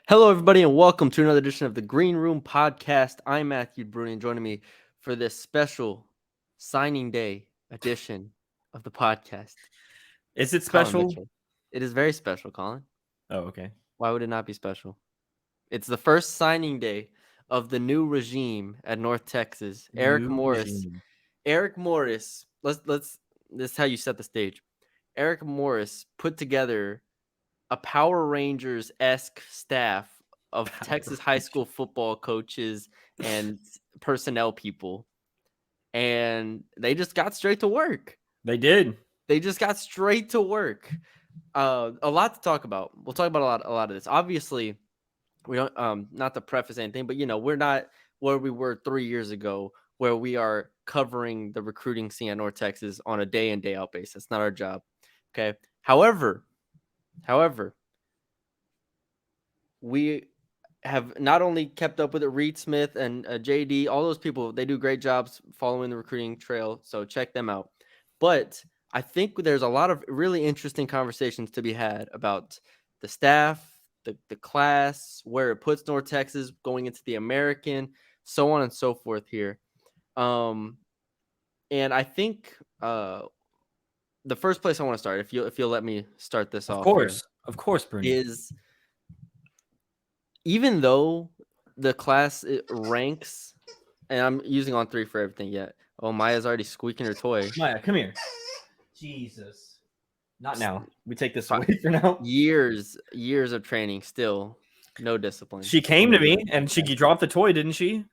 Hello, everybody, and welcome to another edition of the Green Room Podcast. I'm Matthew Brune, and joining me for this special signing day edition of the podcast, Is it Colin special? Mitchell. It is very special, Colin. Oh, okay. Why would it not be special? It's the first signing day of the new regime at North Texas. Eric New Morris. regime. Eric Morris. Let's. This is how you set the stage. Eric Morris put together a Power Rangers esque staff of Texas high school football coaches and personnel people, and they just got straight to work. They did. They just got straight to work. A lot to talk about. We'll talk about a lot of this. Obviously, we don't not to preface anything, but we're not where we were 3 years ago, where we are covering the recruiting scene at North Texas on a day in day out basis. That's not our job. Okay. However, we have not only kept up with it, Reed Smith and JD, all those people, they do great jobs following the recruiting trail. So check them out. But I think there's a lot of really interesting conversations to be had about the staff, the class, where it puts North Texas going into the American, so on and so forth here. And I think the first place I want to start, if you'll let me start this off here, Of course, Bruni. is even though the class ranks, and I'm using on 3 for everything yet. Oh, Maya's already squeaking her toy. Maya, come here. Jesus. Not now. We take this away for now. Years of training, still no discipline. She came to me and she dropped the toy, didn't she?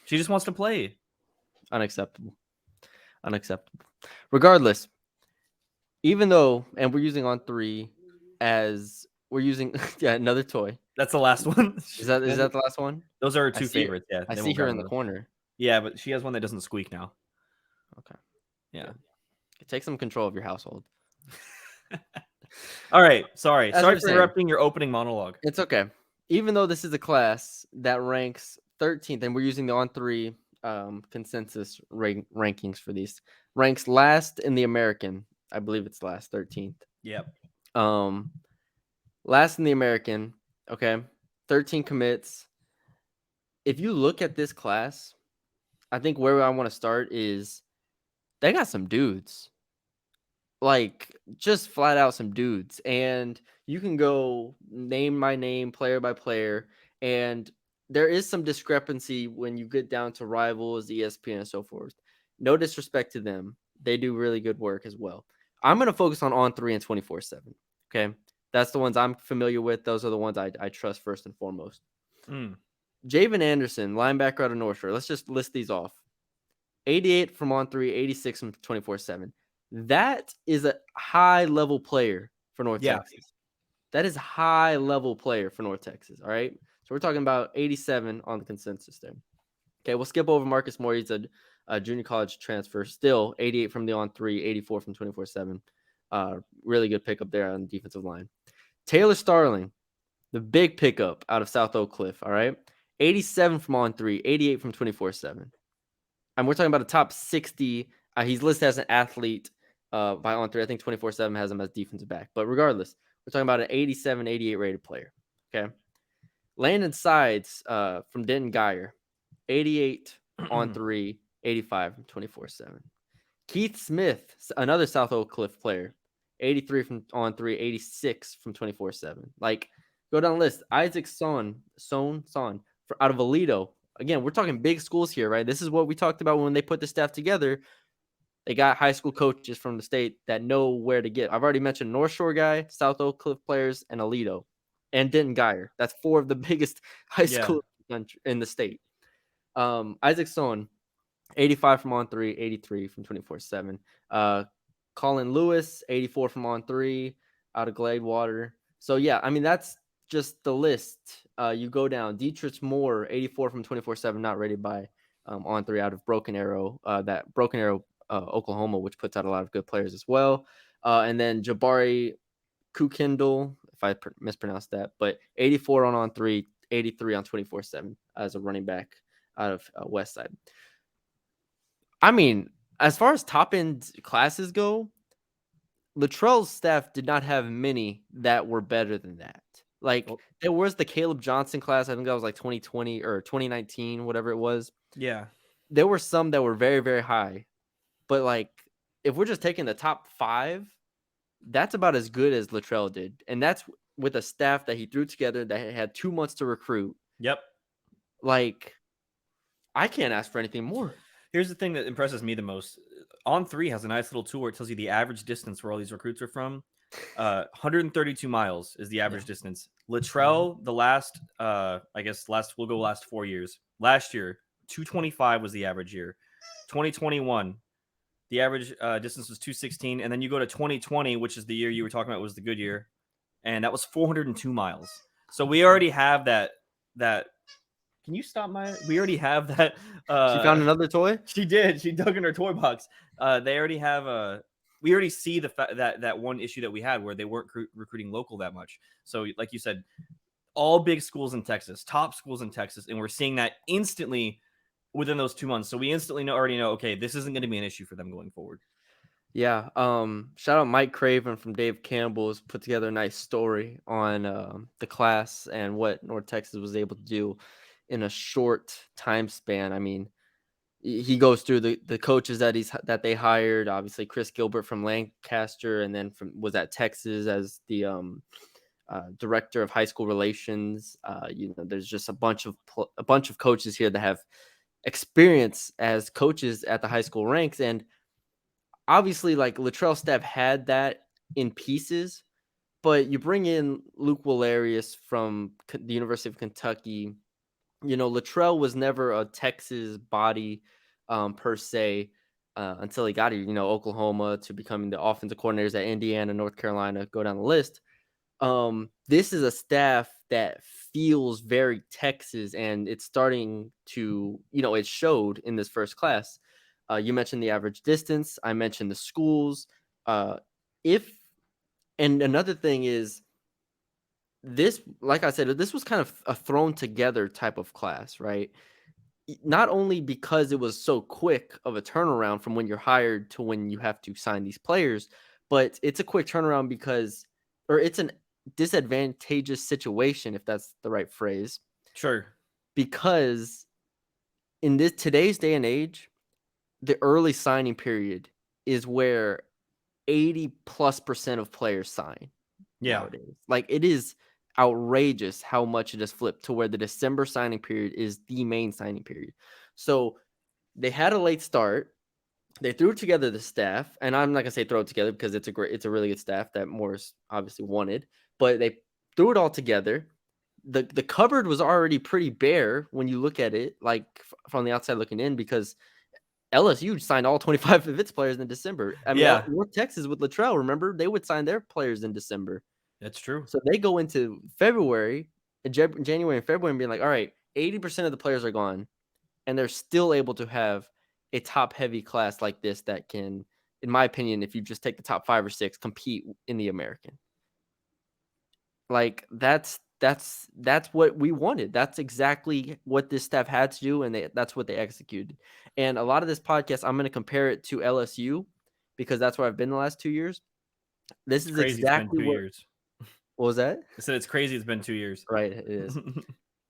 She just wants to play. Unacceptable. Regardless, even though, and we're using on 3 as we're using another toy. That's the last one. Is that the last one? Those are her two favorites. Yeah, I see her in the corner. Yeah, but she has one that doesn't squeak now. Okay. Yeah. Take some control of your household. All right. Sorry As for we're saying, interrupting your opening monologue. It's okay. Even though this is a class that ranks 13th, and we're using the on 3 consensus rankings for these, ranks last in the American. I believe it's last 13th. Yep. Last in the American. Okay. 13 commits. If you look at this class, I think where I want to start is they got some dudes. Like, just flat out some dudes. And you can go name by name, player by player. And there is some discrepancy when you get down to Rivals, ESPN, and so forth. No disrespect to them. They do really good work as well. I'm going to focus on 3 and 24/7. Okay. That's the ones I'm familiar with. Those are the ones I trust first and foremost. Javen Anderson, linebacker out of North Shore. Let's just list these off. 88 from on 3, 86 from 24/7. That is a high-level player for North Texas. That is a high-level player for North Texas, all right? So we're talking about 87 on the consensus there. Okay, we'll skip over Marcus Moore. He's a junior college transfer. Still 88 from the on 3, 84 from 24/7. Really good pickup there on the defensive line. Taylor Starling, the big pickup out of South Oak Cliff, all right? 87 from on 3, 88 from 24/7. And we're talking about a top 60. He's listed as an athlete by on 3. I think 24/7 has him as defensive back. But regardless, we're talking about an 87, 88 rated player. Okay. Landon Sides from Denton Geyer, 88 on 3, 85 from 24/7. Keith Smith, another South Oak Cliff player, 83 from on 3, 86 from 24/7. Like, go down the list. Isaac Son out of Aledo. Again, we're talking big schools here, right? This is what we talked about when they put the staff together. They got high school coaches from the state that know where to get. I've already mentioned North Shore guy, South Oak Cliff players, and Aledo, and Denton Geyer. That's 4 of the biggest high schools in the state. Isaac Stone, 85 from on 3, 83 from 24/7. Colin Lewis, 84 from on 3, out of Gladewater. So yeah, I mean that's just the list. You go down. Dietrich Moore, 84 from 24/7, not rated by on 3, out of Broken Arrow. That Broken Arrow, Oklahoma, which puts out a lot of good players as well. And then Jabari Kukindle, if I mispronounced that, but 84 on 3, 83 on 24/7 as a running back out of West Side. I mean, as far as top end classes go, Littrell's staff did not have many that were better than that. Like Well, there was the Caleb Johnson class. I think that was like 2020 or 2019, whatever it was. yeah. There were some that were very, very high, but like if we're just taking the top 5, that's about as good as Littrell did, and that's with a staff that he threw together that had 2 months to recruit. Yep. Like I can't ask for anything more. Here's the thing that impresses me the most. On3 has a nice little tool where it tells you the average distance where all these recruits are from. 132 miles is the average Yeah. distance. Mhm. Littrell, the last, we'll go last 4 years. Last year, 225 was the average year. 2021, the average distance was 216. And then you go to 2020, which is the year you were talking about, was the good year. And that was 402 miles. So we already have that. Can you stop my? We already have that. She found another toy? She did. She dug in her toy box. They already have a. We already see the that one issue that we had where they weren't recruiting local that much. So, like you said, all big schools in Texas, top schools in Texas, and we're seeing that instantly within those 2 months. So we instantly already know, okay, this isn't going to be an issue for them going forward. Yeah. Shout out Mike Craven from Dave Campbell's put together a nice story on the class and what North Texas was able to do in a short time span. I mean, he goes through the coaches that they hired. Obviously, Chris Gilbert from Lancaster, and then was at Texas as the director of high school relations. There's just a bunch of coaches here that have experience as coaches at the high school ranks, and obviously, like Littrell staff had that in pieces, but you bring in Luke Wallerius from the University of Kentucky. Littrell was never a Texas body per se until he got here. Oklahoma to becoming the offensive coordinators at Indiana, North Carolina, go down the list. This is a staff that feels very Texas, and it's starting to, it showed in this first class. You mentioned the average distance. I mentioned the schools. Uh, if and another thing is this, like I said, this was kind of a thrown together type of class, right? Not only because it was so quick of a turnaround from when you're hired to when you have to sign these players, but it's a quick turnaround or it's an disadvantageous situation, if that's the right phrase, Sure. because in today's day and age, the early signing period is where 80+% of players sign Yeah. nowadays. Like it is outrageous how much it has flipped to where the December signing period is the main signing period. So they had a late start. They threw together the staff, and I'm not gonna say throw it together because it's a really good staff that Morris obviously wanted, but they threw it all together. The cupboard was already pretty bare when you look at it, like from the outside looking in, because LSU signed all 25 of its players in December. I mean, Yeah. North Texas with Littrell, remember, they would sign their players in December. That's true. So they go into February, January and February, and being like, all right, 80% of the players are gone, and they're still able to have a top heavy class like this that can, in my opinion, if you just take the top 5 or 6, compete in the American. Like that's what we wanted. That's exactly what this staff had to do, and that's what they executed. And a lot of this podcast, I'm going to compare it to LSU because that's where I've been the last 2 years. This It's is crazy. It's been exactly 2 years. what was that? I said it's crazy. It's been 2 years. Right, it is.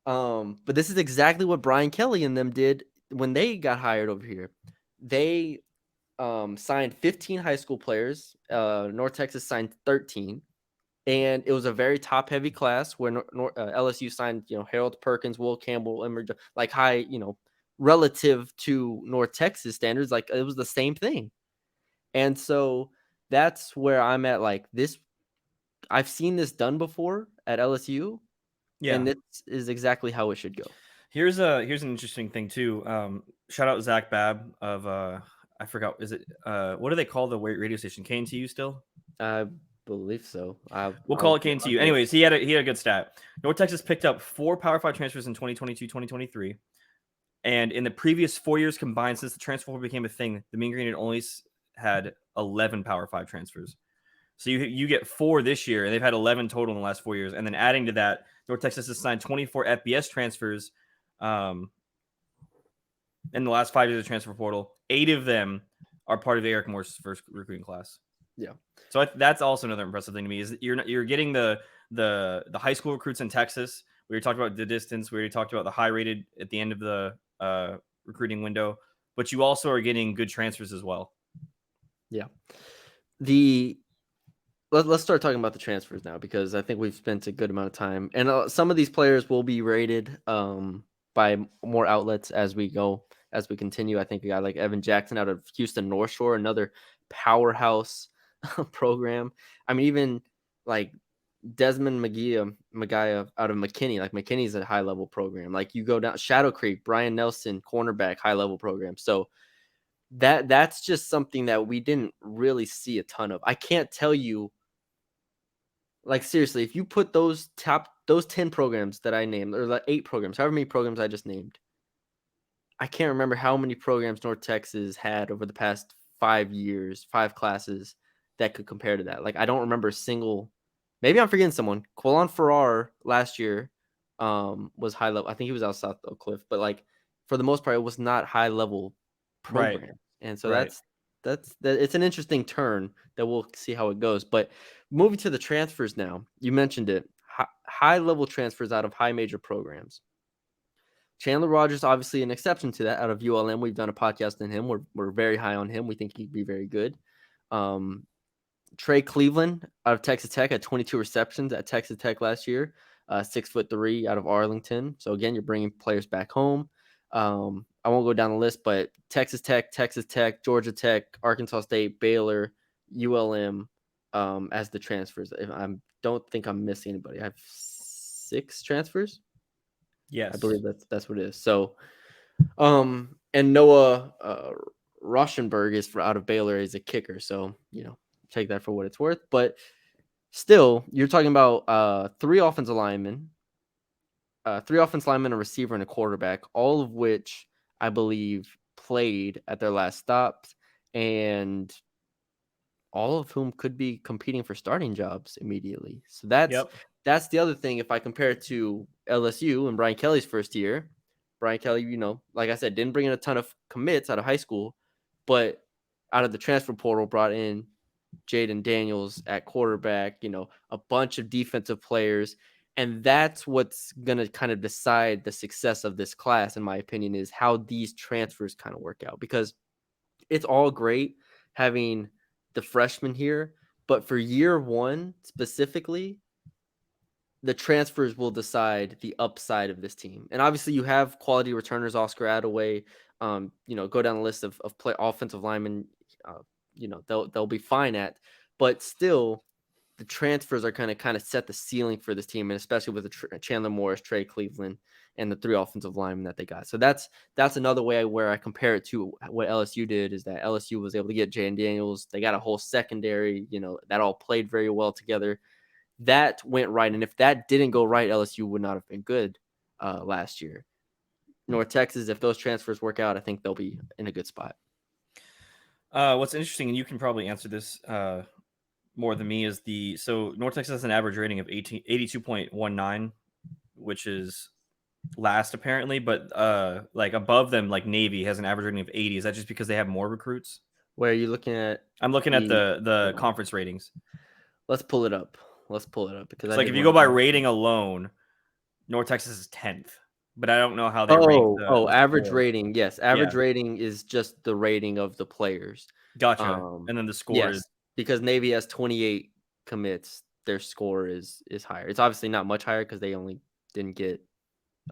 But this is exactly what Brian Kelly and them did when they got hired over here. They signed 15 high school players. North Texas signed 13, and it was a very top heavy class where LSU signed, Harold Perkins, Will Campbell, like high, relative to North Texas standards, like it was the same thing. And so that's where I'm at. Like this, I've seen this done before at LSU, Yeah. and this is exactly how it should go. Here's an interesting thing too. Shout out Zach Babb of I forgot, is it what do they call the radio station? KNTU still? I believe so. We'll call it I'll KNTU. get it. Anyways, he had a good stat. North Texas picked up 4 Power 5 transfers in 2022, 2023. And in the previous 4 years combined since the transfer portal became a thing, the Mean Green had only had 11 Power 5 transfers. So you get 4 this year, and they've had 11 total in the last 4 years. And then adding to that, North Texas has signed 24 FBS transfers in the last 5 years of the transfer portal. 8 of them are part of Eric Moore's first recruiting class. Yeah. So that's also another impressive thing to me is that you're getting the the high school recruits in Texas. We already talked about the distance. We already talked about the high rated at the end of the recruiting window. But you also are getting good transfers as well. Yeah. Let's start talking about the transfers now, because I think we've spent a good amount of time, and some of these players will be rated by more outlets as we continue. I think a guy like Evan Jackson out of Houston North Shore, another powerhouse program. I mean, even like Desmond Magia out of McKinney. Like McKinney's a high level program. Like you go down Shadow Creek, Brian Nelson, cornerback, high level program. So that's just something that we didn't really see a ton of. I can't tell you, like, seriously, if you put those 10 programs that I named, or the 8 programs, however many programs I just named, I can't remember how many programs North Texas had over the past 5 years, 5 classes that could compare to that. Like, I don't remember a single. Maybe I'm forgetting someone. Quillan Farrar last year was high level. I think he was out South Oak Cliff, but like for the most part, it was not high level Right. program. And so Right. it's an interesting turn that we'll see how it goes. But moving to the transfers now, you mentioned it. High level transfers out of high major programs. Chandler Rogers, obviously an exception to that out of ULM. We've done a podcast on him. We're very high on him. We think he'd be very good. Trey Cleveland out of Texas Tech had 22 receptions at Texas Tech last year, 6'3" out of Arlington. So again, you're bringing players back home. I won't go down the list, but Texas Tech, Georgia Tech, Arkansas State, Baylor, ULM as the transfers. I don't think I'm missing anybody. I have 6 transfers. Yes. I believe that's what it is. So, and Noah Rauschenberg is out of Baylor as a kicker. So, take that for what it's worth. But still, you're talking about 3 offensive linemen, a receiver, and a quarterback, all of which I believe played at their last stops, and all of whom could be competing for starting jobs immediately. So that's the other thing. If I compare it to LSU and Brian Kelly's first year, Brian Kelly, like I said, didn't bring in a ton of commits out of high school, but out of the transfer portal brought in Jaden Daniels at quarterback, a bunch of defensive players. And that's what's going to kind of decide the success of this class, in my opinion, is how these transfers kind of work out. Because it's all great having the freshmen here, but for year one specifically, the transfers will decide the upside of this team. And obviously you have quality returners, Oscar Attaway, go down the list of play offensive linemen, they'll be fine at, but still the transfers are kind of set the ceiling for this team, and especially with the Chandler Morris, Trey Cleveland, and the 3 offensive linemen that they got. So that's another way where I compare it to what LSU did, is that LSU was able to get Jaden Daniels. They got a whole secondary, that all played very well together. That went right, and if that didn't go right, LSU would not have been good last year. North Texas, if those transfers work out, I think they'll be in a good spot. What's interesting, and you can probably answer this more than me, is so North Texas has an average rating of 82.19, which is last apparently, but like above them, like Navy has an average rating of 80. Is that just because they have more recruits? Where are you looking at? I'm looking at the conference ratings. Let's pull it up. Because it's like if you go by rating alone, North Texas is 10th, but I don't know how they rank the average score. rating. Yes, average rating is just the rating of the players. Gotcha. And then the score is because Navy has 28 commits. Their score is higher. It's obviously not much higher because they only didn't get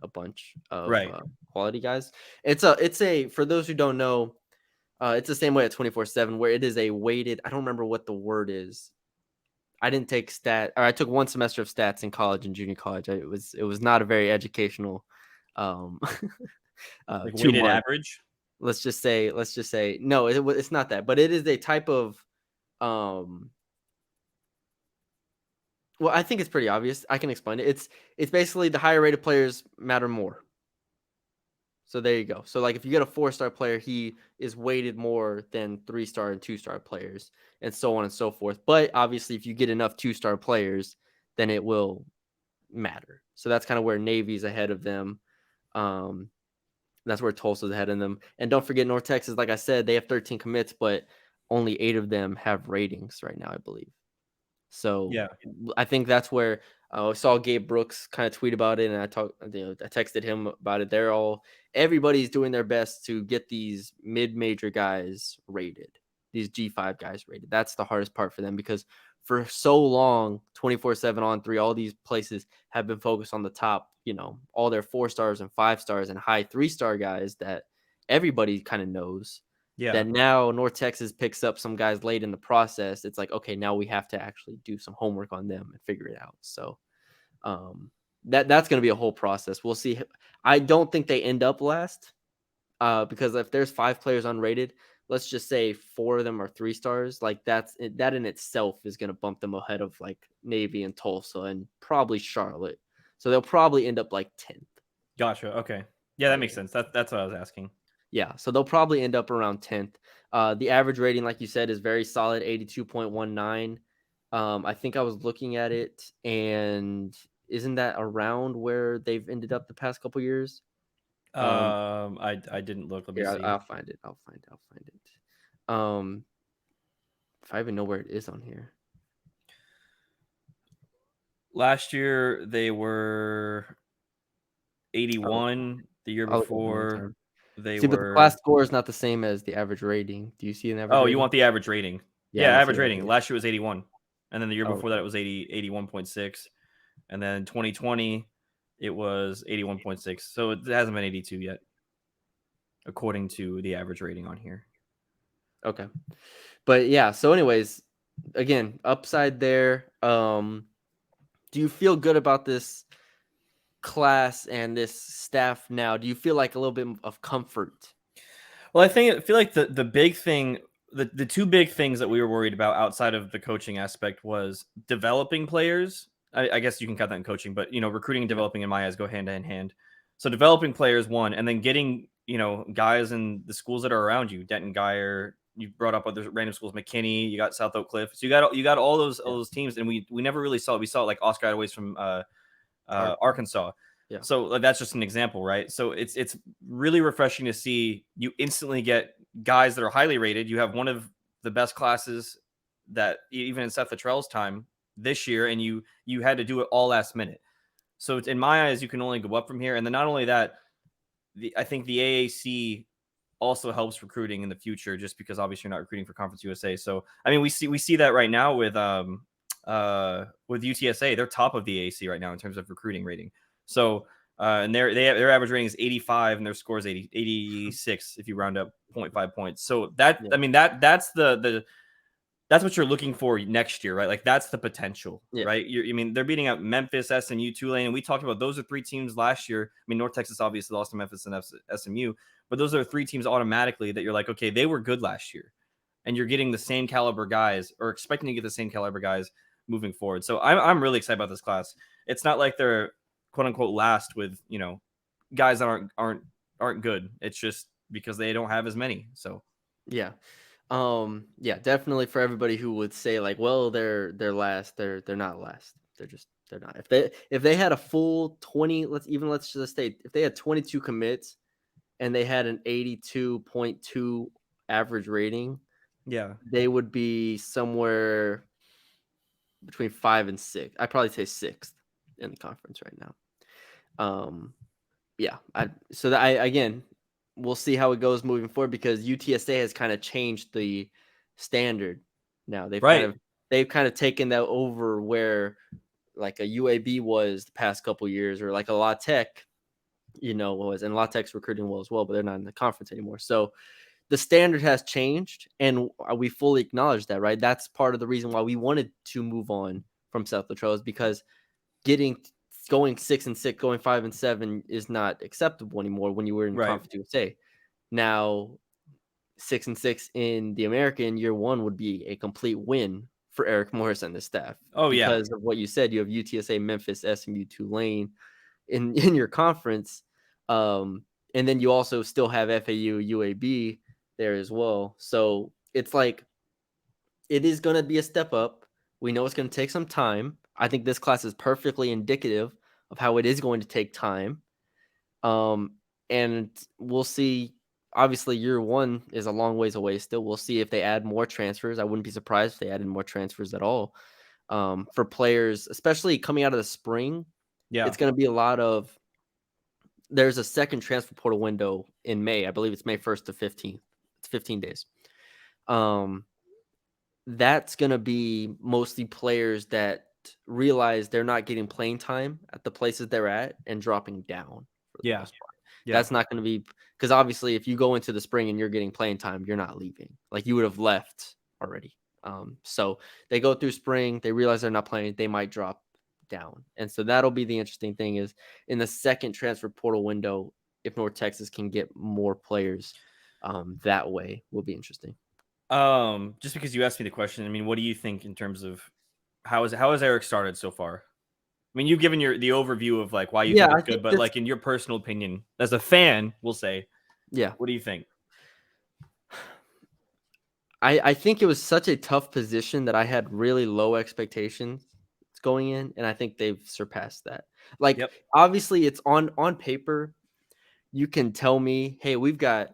a bunch of quality guys. It's a for those who don't know, it's the same way at 24/7, where it is a weighted. I don't remember what the word is. I didn't take I took 1 semester of stats in college and junior college. It was not a very educational. like weighted average. Let's just say no. It's not that, but it is a type of. Well, I think it's pretty obvious. I can explain it. It's basically the higher rated players matter more. So there you go. So like if you get a 4-star player, he is weighted more than 3-star and 2-star players, and so on and so forth. But obviously, if you get enough 2-star players, then it will matter. So that's kind of where Navy's ahead of them. That's where Tulsa's ahead of them. And don't forget North Texas, like I said, they have 13 commits, but only 8 of them have ratings right now, I believe. So yeah, I think that's where I saw Gabe Brooks kind of tweet about it, and I texted him about it. Everybody's doing their best to get these mid-major guys rated, these G5 guys rated. That's the hardest part for them because for so long, 24/7 on three, all these places have been focused on the top, all their 4 stars and 5 stars and high 3-star guys that everybody kind of knows. Yeah. That now North Texas picks up some guys late in the process. It's like, okay, now we have to actually do some homework on them and figure it out. So that's going to be a whole process. We'll see. I don't think they end up last because if there's 5 players unrated, let's just say 4 of them are 3 stars. Like that in itself is going to bump them ahead of like Navy and Tulsa and probably Charlotte. So they'll probably end up like 10th. Gotcha. Okay. Yeah, that makes sense. That's what I was asking. Yeah, so they'll probably end up around 10th. The average rating, like you said, is very solid, 82.19. I think I was looking at it, and isn't that around where they've ended up the past couple years? I didn't look. Let me Here, see. I'll find it. I'll find it. If I even know where it is on here. Last year they were 81. The year I'll look at it another before time. they See, but the class were. score is not the same as the average rating. Do you see an average Oh, you rating? want the average rating? Yeah, I Yeah, want to see average the average rating. rating. Last year was 81, and then the year Oh, before that it was 81.6, and then 2020 it was 81.6. So it hasn't been 82 yet, according to the average rating on here. okay. But yeah, so anyways, again, upside there. Do you feel good about this class and this staff now? Do you feel like a little bit of comfort? Well, I feel like the big thing, the two big things that we were worried about outside of the coaching aspect was developing players. I guess you can cut that in coaching, but recruiting and Yeah. developing in my eyes go hand in hand. So developing players, one, and then getting guys in the schools that are around you. Denton Geyer, you brought up other random schools, McKinney, you got South Oak Cliff. So you got all those teams, and we never really saw it. We saw it like Oscar Adaways from Arkansas. Yeah. So that's just an example, right? So it's really refreshing to see you instantly get guys that are highly rated. You have one of the best classes that even in Seth Littrell's time this year, and you had to do it all last minute. So in my eyes, you can only go up from here. And then not only that, I think the AAC also helps recruiting in the future, just because obviously you're not recruiting for Conference USA. So I mean, we see that right now with UTSA. They're top of the AAC right now in terms of recruiting rating. So and their average rating is 85 and their score is 86 if you round up 0.5 points. So I mean that's that's what you're looking for next year, right? Like that's the potential, right? I mean, they're beating out Memphis, SMU, Tulane, and we talked about those are 3 teams last year. I mean, North Texas obviously lost to Memphis and SMU, but those are 3 teams automatically that you're like, okay, they were good last year, and you're getting the same caliber guys or expecting to get the same caliber guys moving forward. So I'm really excited about this class. It's not like they're quote unquote last with guys that aren't good. It's just because they don't have as many. So yeah. Yeah, definitely for everybody who would say like, well, they're last, they're not last. They're not. If they had a full 20, let's just say if they had 22 commits and they had an 82.2 average rating, yeah, they would be somewhere between 5 and 6. I'd probably say 6th in the conference right now. Yeah, again, we'll see how it goes moving forward because UTSA has kind of changed the standard. Now they've kind of taken that over where like a UAB was the past couple years, or like a La Tech, was, and La Tech's recruiting well as well, but they're not in the conference anymore. So the standard has changed, and we fully acknowledge that, right? That's part of the reason why we wanted to move on from South Littrell, is because going 6-6, going 5-7 is not acceptable anymore when you were in Conference USA. Now, 6-6 in the American year one would be a complete win for Eric Morris and the staff. Because of what you said, you have UTSA, Memphis, SMU, Tulane in your conference. And then you also still have FAU, UAB there as well. So it's like it is going to be a step up. We know it's going to take some time. I think this class is perfectly indicative of how it is going to take time. And we'll see. Obviously, year one is a long ways away still. We'll see if they add more transfers. I wouldn't be surprised if they added more transfers at all. for players, especially coming out of the spring. Yeah. It's going to be a lot of. There's a second transfer portal window in May. I believe it's May 1st to 15th. It's 15 days. Um, that's going to be mostly players that realize they're not getting playing time at the places they're at and dropping down for the Yeah. most part. Yeah. That's not going to be because obviously if you go into the spring and you're getting playing time, you're not leaving. Like you would have left already. So they go through spring, they realize they're not playing, they might drop down. And so that'll be the interesting thing is in the second transfer portal window, if North Texas can get more players that way will be interesting. Just because you asked me the question, I mean, what do you think in terms of how has Eric started so far? I mean, you've given the overview of like why you Yeah, think I it's good, think but this. like in your personal opinion, as a fan, we'll say, Yeah, what do you think? I think it was such a tough position that I had really low expectations going in, and I think they've surpassed that. Like, Yep. obviously, it's on paper. You can tell me, hey, we've got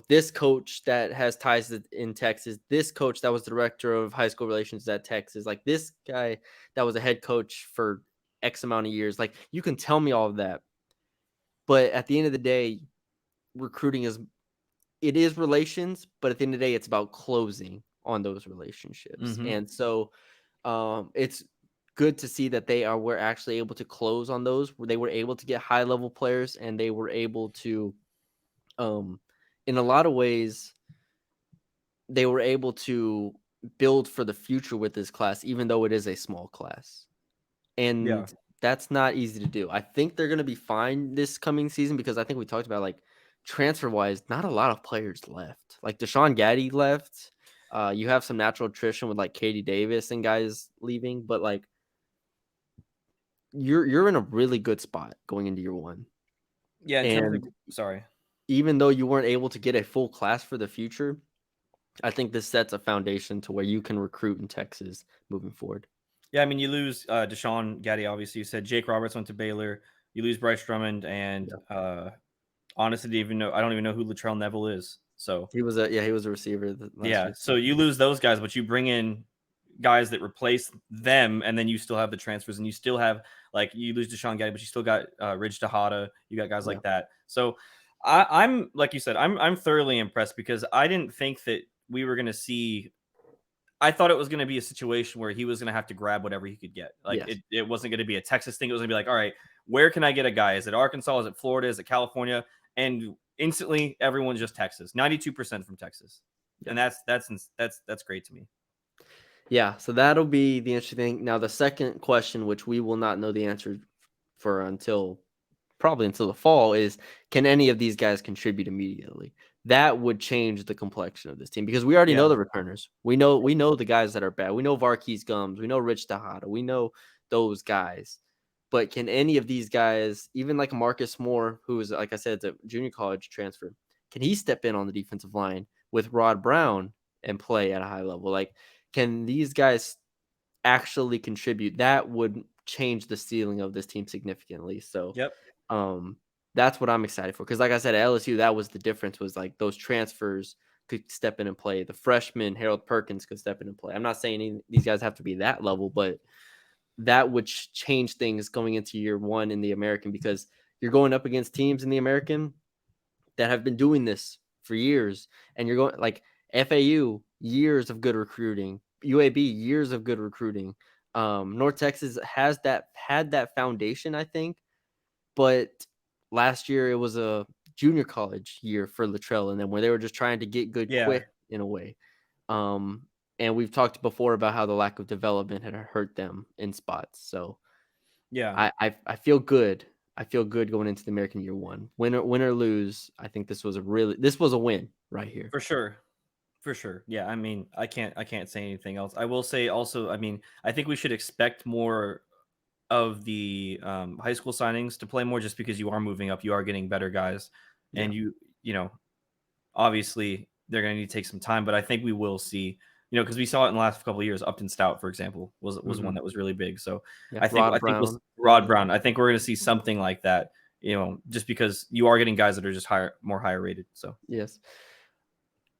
this coach that has ties in Texas, this coach that was the director of high school relations at Texas, like this guy that was a head coach for X amount of years. Like, you can tell me all of that, but at the end of the day, recruiting is relations, but at the end of the day, it's about closing on those relationships. Mm-hmm. And so it's good to see that were actually able to close on those, where they were able to get high level players and they were able to, in a lot of ways, they were able to build for the future with this class, even though it is a small class. Yeah. And that's not easy to do. I think they're going to be fine this coming season because I think we talked about like transfer wise, not a lot of players left. Like Deshaun Gaddy left. You have some natural attrition with like Katie Davis and guys leaving, but like you're in a really good spot going into year one. Yeah. In terms of, And sorry. even though you weren't able to get a full class for the future, I think this sets a foundation to where you can recruit in Texas moving forward. Yeah. I mean, you lose Deshaun Gaddy, obviously. You said Jake Roberts went to Baylor. You lose Bryce Drummond. And Yeah. honestly, I don't even know who Littrell Neville is. So, He was a receiver last yeah. year. So you lose those guys, but you bring in guys that replace them, and then you still have the transfers, and you still have like you lose Deshaun Gaddy, but you still got Ridge Tejada. You got guys Yeah. like that. So I'm like you said, I'm thoroughly impressed because I didn't think that we were going to see. I thought it was going to be a situation where he was going to have to grab whatever he could get. Like Yes. it wasn't going to be a Texas thing. It was going to be like, all right, where can I get a guy? Is it Arkansas? Is it Florida? Is it California? And instantly, everyone's just Texas. 92% from Texas, Yeah. and that's great to me. Yeah. So that'll be the interesting thing. Now, the second question, which we will not know the answer for probably until the fall, is can any of these guys contribute immediately? That would change the complexion of this team because we already know Yeah. the returners. We know the guys that are bad. We know Varkey's Gums. We know Rich Tejada. We know those guys. But can any of these guys, even like Marcus Moore, who is, like I said, it's a junior college transfer, can he step in on the defensive line with Rod Brown and play at a high level? Like, can these guys actually contribute? That would change the ceiling of this team significantly. So, Yep. um, that's what I'm excited for. Because, like I said, at LSU, that was the difference. Was like those transfers could step in and play. The freshman Harold Perkins could step in and play. I'm not saying these guys have to be that level, but that would change things going into year one in the American because you're going up against teams in the American that have been doing this for years, and you're going like FAU, years of good recruiting, UAB, years of good recruiting. North Texas had that foundation, I think, but last year it was a junior college year for Littrell, and then where they were just trying to get good Yeah. quick in a way. Um, and we've talked before about how the lack of development had hurt them in spots. So Yeah. I feel good. I feel good going into the American year one. Win or lose, I think this was a win right here. For sure. For sure. Yeah. I mean, I can't say anything else. I will say also, I mean, I think we should expect more of the high school signings to play more just because you are moving up, you are getting better guys, Yeah. and you know, obviously they're going to need to take some time, but I think we will see, because we saw it in the last couple of years. Upton Stout, for example, was one Hmm. that was really big. So Yeah. I think we'll Rod Brown. I think we're going to see something like that. Just because you are getting guys that are just more higher rated. So Yes.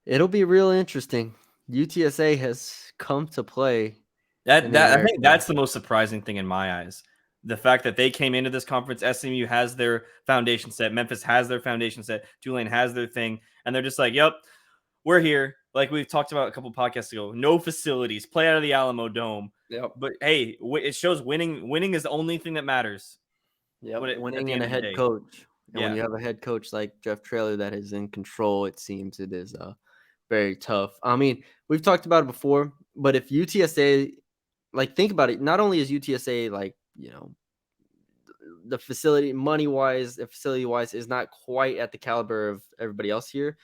It'll be real interesting. UTSA has come to play in the I think American. that's the most surprising thing in my eyes. The fact that they came into this conference, SMU has their foundation set, Memphis has their foundation set, Tulane has their thing, and they're just like, "Yep, we're here." Like we've talked about a couple podcasts ago, no facilities, play out of the Alamo Dome. Yep. But hey, it shows winning. Winning is the only thing that matters. Yep. At Winning the and end a of the head day, coach. And when yeah, you have a head coach like Jeff Traylor that is in control, it seems it is very tough. I mean, we've talked about it before, but if UTSA, like, think about it, not only is UTSA like, the facility money wise, the facility wise is not quite at the caliber of everybody else here.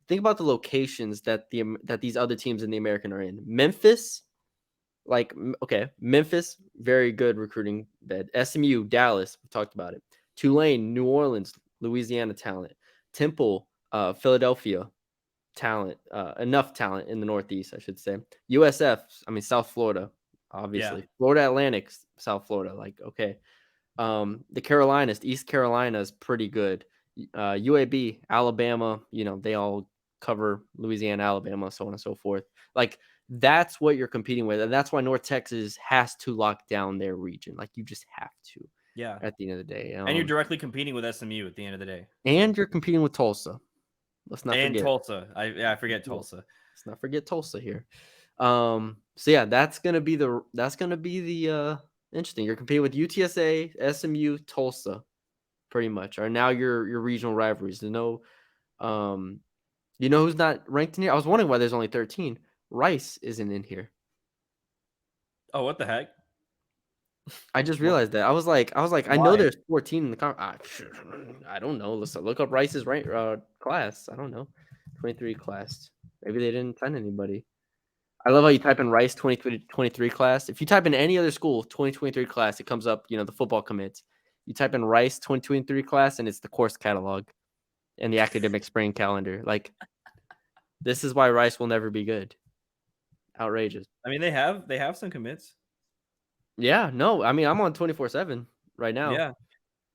Think about the locations that these other teams in the American are in. Memphis, okay, Memphis, very good recruiting bed. SMU, Dallas, we talked about it. Tulane, New Orleans, Louisiana talent. Temple, Philadelphia talent, enough talent in the Northeast, I should say. USF, I mean South Florida, yeah, obviously. Florida Atlantic, South Florida, like okay. The Carolinas, East Carolina is pretty good. UAB, Alabama, they all cover Louisiana, Alabama, so on and so forth. Like that's what you're competing with, and that's why North Texas has to lock down their region. Like you just have to yeah. at the end of the day. And you're directly competing with SMU at the end of the day. So And you're competing with Tulsa. Let's not and forget. Tulsa, I forget Tulsa. Let's not forget Tulsa here. So yeah, that's gonna be the interesting. You're competing with UTSA, SMU, Tulsa, pretty much are now your regional rivalries. Um, who's not ranked in here? I was wondering why there's only 13. Rice isn't in here. Oh, what the heck? I just What? realized that. I was like, I know Why? there's 14 in the I don't know. Let's look up Rice's rank class. I don't know. 23 class. Maybe they didn't send anybody. I love how you type in Rice 2023 class. If you type in any other school 2023 class, it comes up, the football commits. You type in Rice 2023 class and it's the course catalog and the academic spring calendar. Like this is why Rice will never be good. Outrageous. I mean, they have some commits. Yeah, no, I mean I'm on 24/7 right now.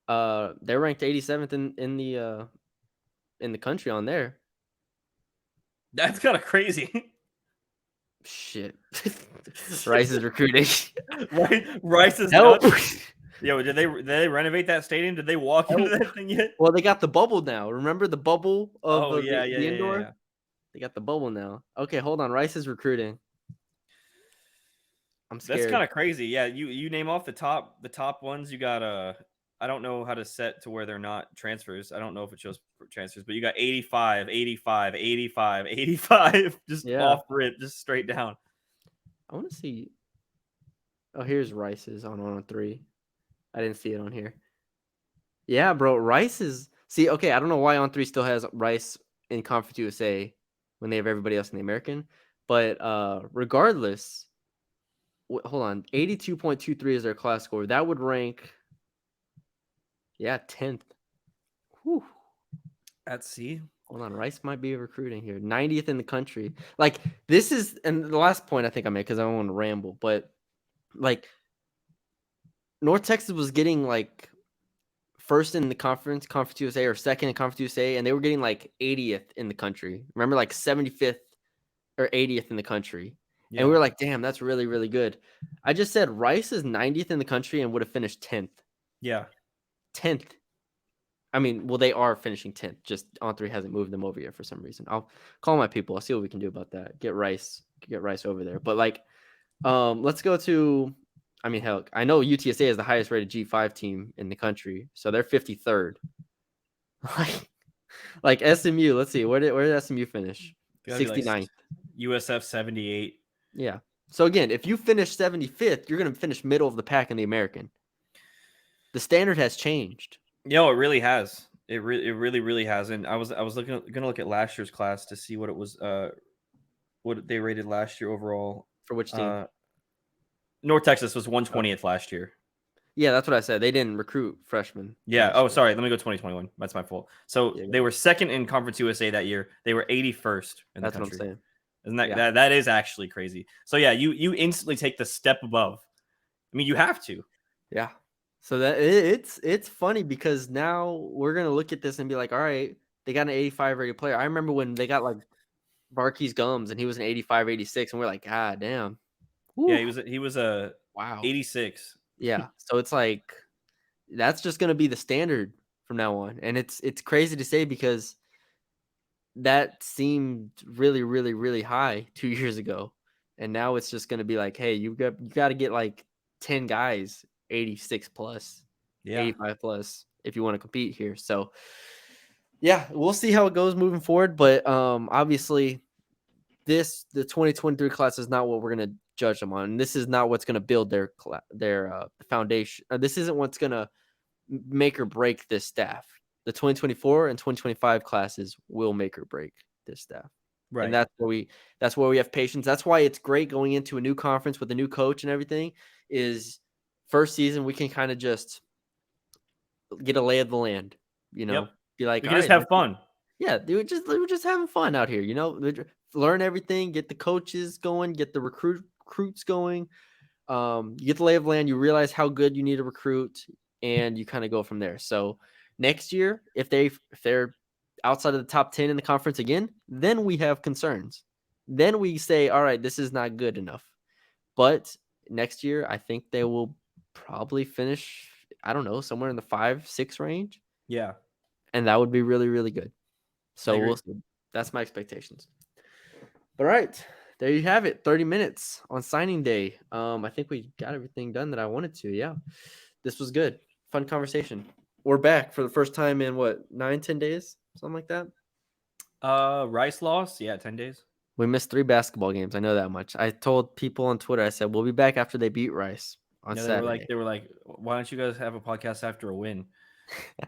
Yeah, They're ranked 87th in the country on there. that's kind of crazy. Shit. Rice is recruiting. Rice is Help. nuts. Yo, did they renovate that stadium? Did they walk into Help. that thing yet? Well, they got the bubble now. Remember the bubble of Oh yeah, the indoor? yeah. They got the bubble now. Okay, hold on. Rice is recruiting. I'm That's scared. kind of crazy. Yeah, you name off the top ones. You got I don't know how to set to where they're not transfers. I don't know if it shows transfers, but you got 85, 85, 85, 85 just Yeah. off rip, just straight down. I want to see. Oh, here's Rice's on 103. I didn't see it on here. Yeah, bro. Rice is. See, okay, I don't know why on 3 still has Rice in Conference USA when they have everybody else in the American. But regardless, hold on. 82.23 is their class score. That would rank, yeah, 10th. Whew. Let's see. Hold on. Rice might be recruiting here. 90th in the country. Like, this is, and the last point I think I made because I don't want to ramble, but like, North Texas was getting like first in the Conference USA, or second in Conference USA, and they were getting like 80th in the country. Remember, like 75th or 80th in the country. And we Yeah, were like, damn, that's really, really good. I just said Rice is 90th in the country and would have finished 10th. yeah. 10th. I mean, well, they are finishing 10th. Just On3 hasn't moved them over yet for some reason. I'll call my people. I'll see what we can do about that. Get Rice over there. But like, let's go to. I mean, hell, I know UTSA is the highest rated G5 team in the country, so they're 53rd. like SMU. Let's see, where did SMU finish? Gotta be like 69th. USF 78. Yeah. So again, if you finish 75th, you're going to finish middle of the pack in the American. The standard has changed. Yo, it really has. It really has. And I was gonna look at last year's class to see what it was. What they rated last year overall. For which team? North Texas was 120th last year. Yeah, that's what I said. They didn't recruit freshmen. Yeah. Oh, sorry. Let me go 2021. That's my fault. So Yeah, they were second in Conference USA that year. They were 81st in the that's what I'm country. saying. Isn't that, Yeah. that is actually crazy? So yeah, you instantly take the step above. I mean, you have to. Yeah. So that it's funny because now we're gonna look at this and be like, all right, they got an 85 rated player. I remember when they got like Barkey's Gums and he was an 85, 86, and we're like, God damn. Yeah, Whew, he was a wow. 86. Yeah. So it's like that's just gonna be the standard from now on. And it's crazy to say because that seemed really, really, really high 2 years ago. And now it's just gonna be like, hey, you gotta get like 10 guys 86 plus, Yeah. 85 plus if you want to compete here. So yeah, we'll see how it goes moving forward. But obviously the 2023 class is not what we're gonna judge them on. This is not what's gonna build their foundation. This isn't what's gonna make or break this staff. The 2024 and 2025 classes will make or break this staff. And Right. that's where we have patience. That's why it's great going into a new conference with a new coach and everything is first season we can kind of just get a lay of the land, Yep. be like, We all can just right, have fun. yeah, they were just having fun out here, learn everything, get the coaches going, get the recruits going. You get the lay of the land, you realize how good you need to recruit, and you kind of go from there. So next year, if they're outside of the top 10 in the conference again, then we have concerns. Then we say, all right, this is not good enough. But next year, I think they will probably finish, I don't know, somewhere in the 5-6 range. Yeah. And that would be really, really good. I So agree. we'll see. That's my expectations. All right. There you have it. 30 minutes on signing day. I think we got everything done that I wanted to. Yeah. This was good. Fun conversation. We're back for the first time in what, 9-10 days? Something like that. Rice lost. Yeah, 10 days. We missed 3 basketball games. I know that much. I told people on Twitter, I said, we'll be back after they beat Rice on Yeah, Saturday. they were like, why don't you guys have a podcast after a win?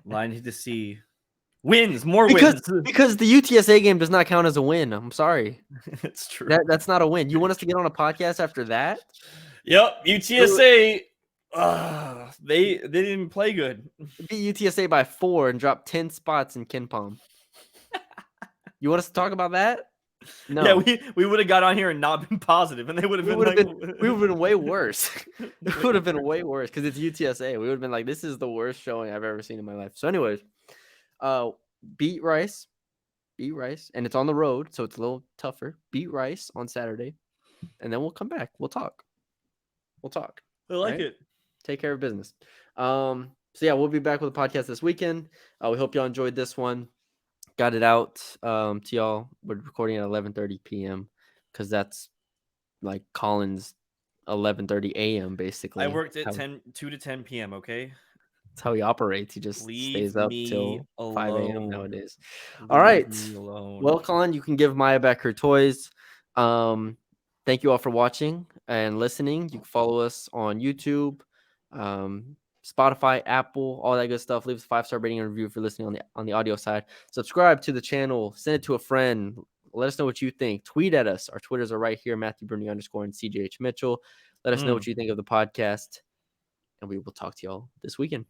Well, I need to see wins, more Because wins. because the UTSA game does not count as a win. I'm sorry. It's true. That's not a win. You want us to get on a podcast after that? Yep, UTSA. They didn't even play good. Beat UTSA by 4 and drop 10 spots in Ken Palm. You want us to talk about that? No. Yeah, we would have got on here and not been positive, and they would have we been would like, have been way worse. It would have been way worse because it's UTSA. We would have been like, this is the worst showing I've ever seen in my life. So, anyways, beat Rice, and it's on the road, so it's a little tougher. Beat Rice on Saturday, and then we'll come back. We'll talk. I like right? it. Take care of business. So yeah, we'll be back with a podcast this weekend. We hope y'all enjoyed this one. Got it out to y'all. We're recording at 11:30 p.m. because that's like Colin's 11:30 a.m. basically. I worked at 2 to 10 p.m. Okay, That's how he operates. He just leave stays up me till 5 a.m. alone. nowadays. All Leave right. me alone. Well, Colin, you can give Maya back her toys. Thank you all for watching and listening. You can follow us on YouTube, Spotify, Apple, all that good stuff. Leave us a 5-star rating and review if you're listening on the audio side. Subscribe to the channel. Send it to a friend. Let us know what you think. Tweet at us. Our Twitters are right here, Matthew Brune _ and CJH Mitchell. Let us know what you think of the podcast, and we will talk to y'all this weekend.